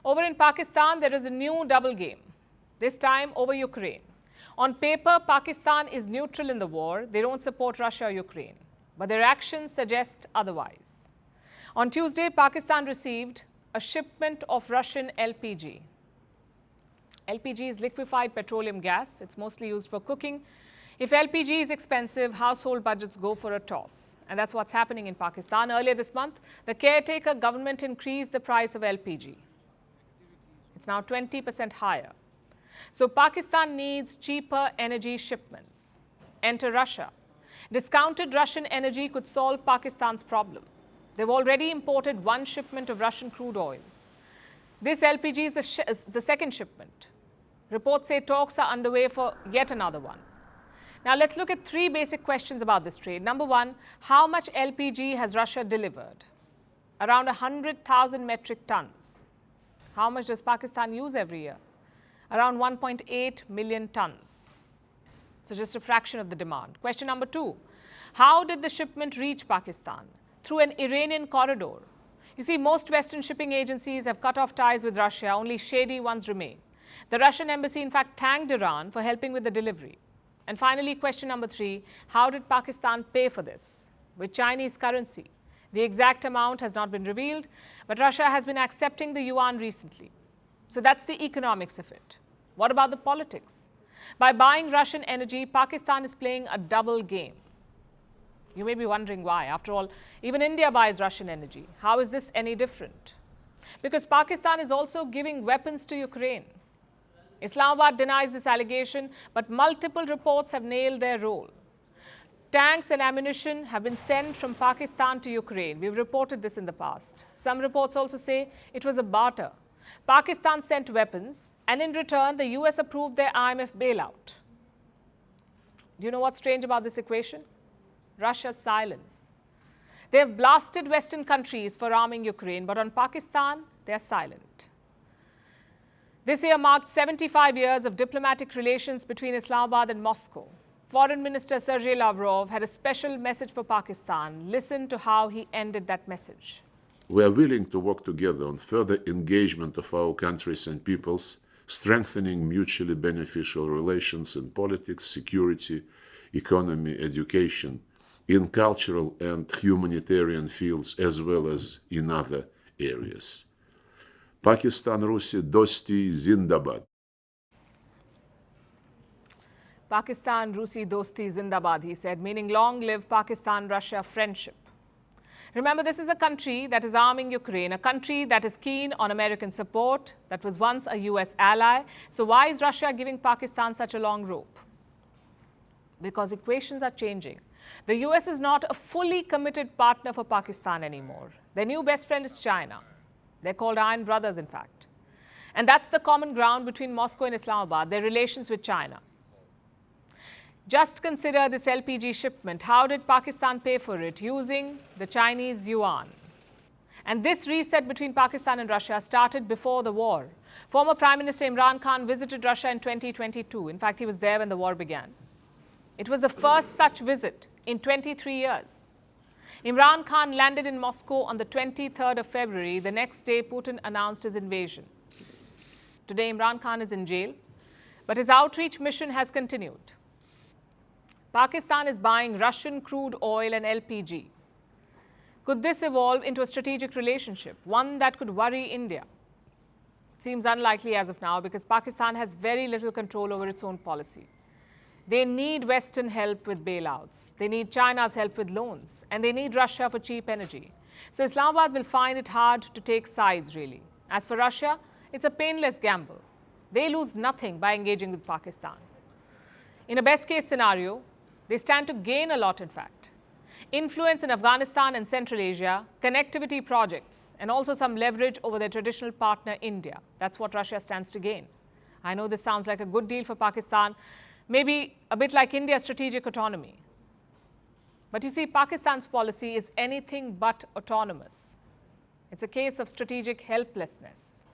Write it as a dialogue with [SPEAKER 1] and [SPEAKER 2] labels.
[SPEAKER 1] Over in Pakistan, there is a new double game, this time over Ukraine. On paper, Pakistan is neutral in the war. They don't support Russia or Ukraine. But their actions suggest otherwise. On Tuesday, Pakistan received a shipment of Russian LPG. LPG is liquefied petroleum gas. It's mostly used for cooking. If LPG is expensive, household budgets go for a toss. And that's what's happening in Pakistan. Earlier this month, the caretaker government increased the price of LPG. It's now 20% higher. So Pakistan needs cheaper energy shipments. Enter Russia. Discounted Russian energy could solve Pakistan's problem. They've already imported one shipment of Russian crude oil. This LPG is the second shipment. Reports say talks are underway for yet another one. Now let's look at three basic questions about this trade. Number one, how much LPG has Russia delivered? Around 100,000 metric tons. How much does Pakistan use every year? Around 1.8 million tons. So just a fraction of the demand. Question number two, how did the shipment reach Pakistan? Through an Iranian corridor. You see, most Western shipping agencies have cut off ties with Russia. Only shady ones remain. The Russian embassy, in fact, thanked Iran for helping with the delivery. And finally, question number three, how did Pakistan pay for this? With Chinese currency. The exact amount has not been revealed, but Russia has been accepting the yuan recently. So that's the economics of it. What about the politics? By buying Russian energy, Pakistan is playing a double game. You may be wondering why. After all, even India buys Russian energy. How is this any different? Because Pakistan is also giving weapons to Ukraine. Islamabad denies this allegation, but multiple reports have nailed their role. Tanks and ammunition have been sent from Pakistan to Ukraine. We've reported this in the past. Some reports also say it was a barter. Pakistan sent weapons, and in return, the US approved their IMF bailout. Do you know what's strange about this equation? Russia's silence. They have blasted Western countries for arming Ukraine, but on Pakistan, they are silent. This year marked 75 years of diplomatic relations between Islamabad and Moscow. Foreign Minister Sergei Lavrov had a special message for Pakistan. Listen to how he ended that message.
[SPEAKER 2] We are willing to work together on further engagement of our countries and peoples, strengthening mutually beneficial relations in politics, security, economy, education, in cultural and humanitarian fields, as well as in other areas. Pakistan, Russia, Dosti, Zindabad.
[SPEAKER 1] Pakistan, Rusi, Dosti, Zindabad, he said, meaning long live Pakistan-Russia friendship. Remember, this is a country that is arming Ukraine, a country that is keen on American support, that was once a US ally. So why is Russia giving Pakistan such a long rope? Because equations are changing. The US is not a fully committed partner for Pakistan anymore. Their new best friend is China. They're called Iron Brothers, in fact. And that's the common ground between Moscow and Islamabad, their relations with China. Just consider this LPG shipment. How did Pakistan pay for it? Using the Chinese yuan. And this reset between Pakistan and Russia started before the war. Former Prime Minister Imran Khan visited Russia in 2022. In fact, he was there when the war began. It was the first such visit in 23 years. Imran Khan landed in Moscow on the 23rd of February. The next day, Putin announced his invasion. Today, Imran Khan is in jail, but his outreach mission has continued. Pakistan is buying Russian crude oil and LPG. Could this evolve into a strategic relationship, one that could worry India? Seems unlikely as of now because Pakistan has very little control over its own policy. They need Western help with bailouts. They need China's help with loans. And they need Russia for cheap energy. So Islamabad will find it hard to take sides, really. As for Russia, it's a painless gamble. They lose nothing by engaging with Pakistan. In a best-case scenario, they stand to gain a lot, in fact. Influence in Afghanistan and Central Asia, connectivity projects, and also some leverage over their traditional partner, India. That's what Russia stands to gain. I know this sounds like a good deal for Pakistan, maybe a bit like India's strategic autonomy. But you see, Pakistan's policy is anything but autonomous. It's a case of strategic helplessness.